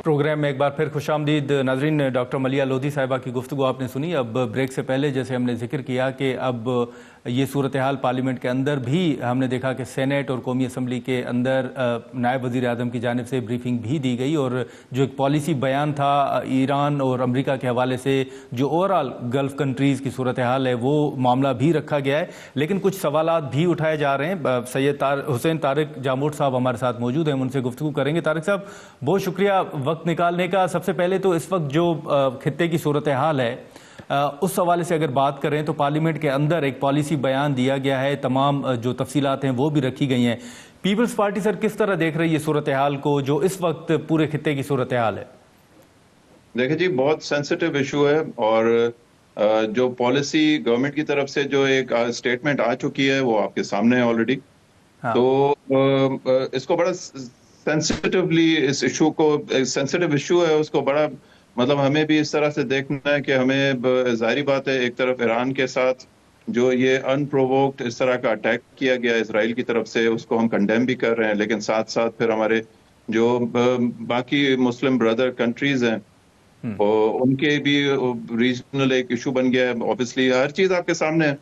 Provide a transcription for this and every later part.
Programme में एक बार फिर खुशामदीद नाजरीन। डॉक्टर मलिया लोधी साहिबा की गुफ्तगू आपने सुनी। अब ब्रेक से पहले जैसे हमने जिक्र किया कि अब ये सूरत हाल पार्लियामेंट के अंदर भी हमने देखा कि सेनेट और कौमी असम्बली के अंदर नायब वज़ीर आज़म की जानिब से ब्रीफिंग भी दी गई और जो एक पॉलिसी बयान था ईरान और अमेरिका के हवाले से जो ओवरऑल गल्फ़ कंट्रीज़ की सूरत हाल है वो मामला भी रखा गया है। लेकिन कुछ सवालात भी उठाए जा रहे हैं। सैयद हुसैन तारिक जामोट साहब हमारे साथ मौजूद हैं, हम उनसे गुफ्तगू करेंगे। तारिक साहब, बहुत शुक्रिया वक्त निकालने का। सबसे पहले तो इस वक्त जो खित्ते की सूरत हाल है उस हवाले से अगर बात करें तो पार्लियामेंट के अंदर एक पॉलिसी बयान दिया गया है, तमाम जो तफसीलात हैं वो भी रखी गई हैं। पीपल्स पार्टी सर किस तरह देख रही है सूरत हाल को जो इस वक्त पूरे खित्ते की सूरत हाल है? देखिए जी, बहुत सेंसिटिव इशू है और जो पॉलिसी गवर्नमेंट की तरफ से जो एक स्टेटमेंट आ चुकी है वो आपके सामने है ऑलरेडी। हाँ। तो इसको बड़ा सेंसिटिवली, इस इशू को, सेंसिटिव इशू है, उसको बड़ा मतलब हमें भी इस तरह से देखना है कि हमें जाहिर बात है एक तरफ ईरान के साथ जो ये अनप्रोवोक्ड इस तरह का अटैक किया गया इसराइल की तरफ से उसको हम कंडेम भी कर रहे हैं, लेकिन साथ साथ फिर हमारे जो बाकी मुस्लिम ब्रदर कंट्रीज हैं और उनके भी रीजनल एक इशू बन गया है। ऑब्वियसली हर चीज आपके सामने है,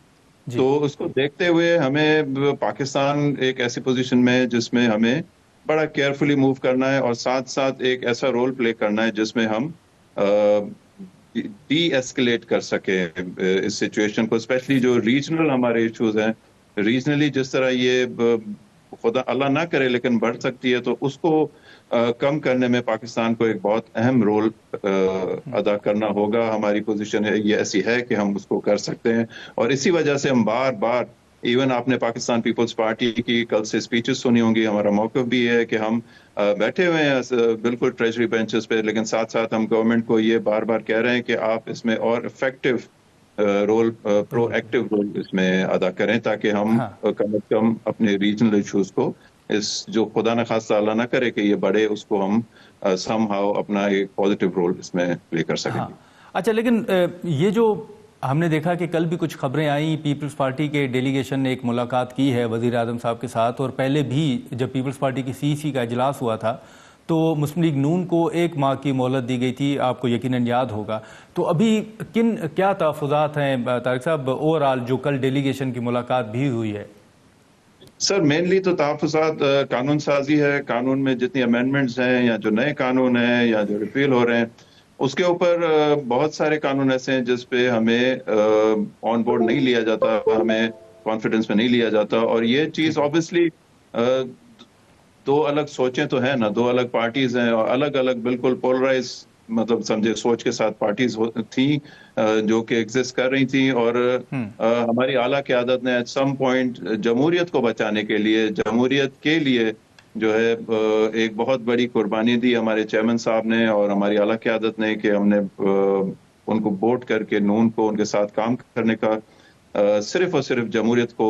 तो उसको देखते हुए हमें पाकिस्तान एक ऐसी पोजीशन में है जिसमें हमें बड़ा केयरफुली मूव करना है और साथ साथ एक ऐसा रोल प्ले करना है जिसमें हम डी एस्केलेट कर सके इस सिचुएशन को, स्पेशली जो रीजनल हमारे इश्यूज हैं। रीजनली जिस तरह ये खुदा अल्लाह ना करे लेकिन बढ़ सकती है, तो उसको कम करने में पाकिस्तान को एक बहुत अहम रोल अदा करना होगा। हमारी पोजीशन है ये ऐसी है कि हम उसको कर सकते हैं और इसी वजह से हम बार बार, इवन आपने पाकिस्तान पीपल्स पार्टी की कल से स्पीचेस सुनी होंगी, हमारा मौक़िफ़ भी है कि हम बैठे हुए हैं बिल्कुल ट्रेजरी बेंचेस पे, लेकिन साथ साथ हम गवर्नमेंट को ये बार बार कह रहे हैं कि आप इसमें और इफेक्टिव रोल, प्रोएक्टिव रोल इसमें अदा करें ताकि हम कम से कम अपने रीजनल इशूज को, इस जो खुदा न खास्ता अल्लाह ना करे कि ये बढ़े, उसको हम समहाउ अपना एक पॉजिटिव रोल इसमें प्ले कर सकेंगे। अच्छा, लेकिन ये जो हमने देखा कि कल भी कुछ खबरें आई, पीपल्स पार्टी के डेलीगेशन ने एक मुलाकात की है वज़ीर आज़म साहब के साथ, और पहले भी जब पीपल्स पार्टी की सीईसी का इजलास हुआ था तो मुस्लिम लीग नून को 1 माह की मोहलत दी गई थी, आपको यकीनन याद होगा। तो अभी क्या तहफ़्फ़ुज़ात हैं तारिक साहब, ओवरऑल जो कल डेलीगेशन की मुलाकात भी हुई है? सर, मेनली तो तहफ़्फ़ुज़ात कानून साजी है। कानून में जितनी अमेंडमेंट्स हैं या जो नए कानून हैं या जो रिपील हो रहे हैं, उसके ऊपर बहुत सारे कानून ऐसे हैं जिस पे हमें ऑन बोर्ड नहीं लिया जाता, हमें कॉन्फिडेंस में नहीं लिया जाता। और ये चीज़ ऑब्वियसली दो अलग सोचें तो हैं ना, दो अलग पार्टीज हैं और अलग अलग बिल्कुल पोलराइज मतलब समझे सोच के साथ पार्टीज थी जो कि एग्जिस्ट कर रही थी। और हमारी आला क़यादत ने एट सम पॉइंट जमहूरियत को बचाने के लिए, जमहूरियत के लिए जो है एक बहुत बड़ी कुर्बानी दी हमारे चेयरमैन साहब ने और हमारी आला क़यादत ने कि हमने उनको वोट करके नून को उनके साथ काम करने का सिर्फ और सिर्फ जमहूरियत को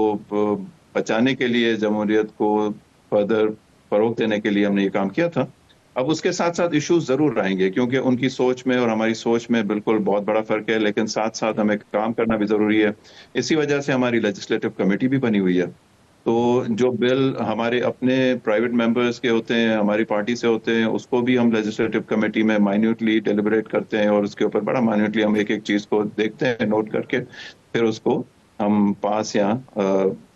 बचाने के लिए, जमहूरियत को फर्दर फरोग देने के लिए हमने ये काम किया था। अब उसके साथ साथ इश्यूज जरूर आएंगे क्योंकि उनकी सोच में और हमारी सोच में बिल्कुल बहुत बड़ा फर्क है, लेकिन साथ साथ हमें काम करना भी जरूरी है। इसी वजह से हमारी लेजिस्लेटिव कमेटी भी बनी हुई है। तो जो बिल हमारे अपने प्राइवेट मेंबर्स के होते हैं, हमारी पार्टी से होते हैं, उसको भी हम लेजिस्लेटिव कमेटी में माइन्यूटली डेलिब्रेट करते हैं और उसके ऊपर बड़ा माइन्यूटली हम एक एक चीज को देखते हैं, नोट करके फिर उसको हम पास या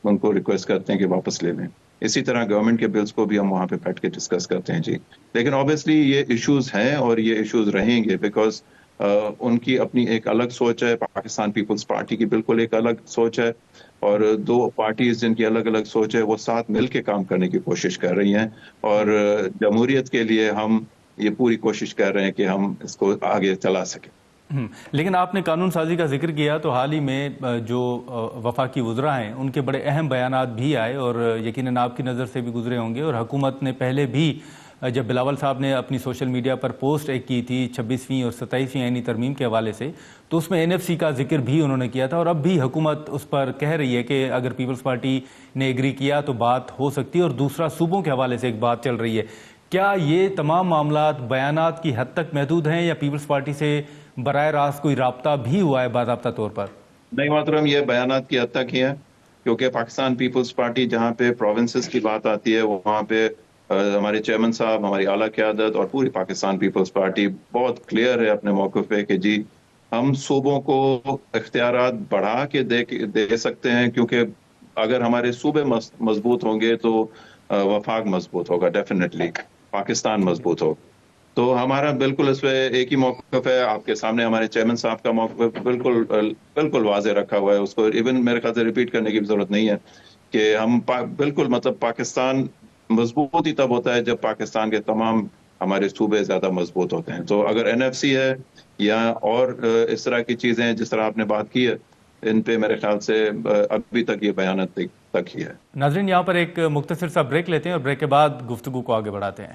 उनको रिक्वेस्ट करते हैं कि वापस ले लें। इसी तरह गवर्नमेंट के बिल्स को भी हम वहां पे बैठ के डिस्कस करते हैं जी। लेकिन ऑब्वियसली ये इश्यूज हैं और ये इश्यूज रहेंगे बिकॉज उनकी अपनी एक अलग सोच है, पाकिस्तान पीपल्स पार्टी की बिल्कुल एक अलग सोच है और दो पार्टीज जिनकी अलग अलग सोच है वो साथ मिल के काम करने की कोशिश कर रही हैं और जमहूरियत के लिए हम ये पूरी कोशिश कर रहे हैं कि हम इसको आगे चला सकें। लेकिन आपने कानून साजी का जिक्र किया तो हाल ही में जो वफाकी वज़रा हैं उनके बड़े अहम बयानात भी आए और यकीनन आपकी नज़र से भी गुजरे होंगे। और हुकूमत ने पहले भी जब बिलावल साहब ने अपनी सोशल मीडिया पर पोस्ट एक की थी 26वीं और 27वीं आईनी तरमीम के हवाले से, तो उसमें NFC का जिक्र भी उन्होंने किया था और अब भी हुकूमत उस पर कह रही है कि अगर पीपल्स पार्टी ने एग्री किया तो बात हो सकती है। और दूसरा, सूबों के हवाले से एक बात चल रही है। क्या ये तमाम मामलात बयानात की हद तक महदूद हैं या पीपल्स पार्टी से बराह रास्त कोई राब्ता भी हुआ है बाज़ाब्ता तौर पर? नहीं मोहतरम, ये बयानात की हद तक ही है क्योंकि पाकिस्तान पीपल्स पार्टी जहाँ पे प्रोविंसेस की बात आती है वहाँ पे ہمارے چیئرمین صاحب، ہماری اعلیٰ قیادت اور پوری پاکستان پیپلز پارٹی بہت کلیئر ہے اپنے موقف پہ کہ جی ہم صوبوں کو اختیارات بڑھا کے دے سکتے ہیں، کیونکہ اگر ہمارے صوبے مضبوط ہوں گے تو وفاق مضبوط ہوگا، ڈیفینیٹلی پاکستان مضبوط ہوگا۔ تو ہمارا بالکل اس پہ ایک ہی موقف ہے، آپ کے سامنے ہمارے چیئرمین صاحب کا موقف بالکل واضح رکھا ہوا ہے، اس کو ایون میرے خیال سے ریپیٹ کرنے کی بھی ضرورت نہیں ہے کہ ہم بالکل مطلب پاکستان مضبوط ہی تب ہوتا ہے جب پاکستان کے تمام ہمارے صوبے زیادہ مضبوط ہوتے ہیں۔ تو اگر این ایف سی ہے یا اور اس طرح کی چیزیں ہیں جس طرح آپ نے بات کی ہے، ان پہ میرے خیال سے ابھی تک یہ بیانات تک ہی ہے۔ ناظرین، یہاں پر ایک مختصر سا بریک لیتے ہیں اور بریک کے بعد گفتگو کو آگے بڑھاتے ہیں۔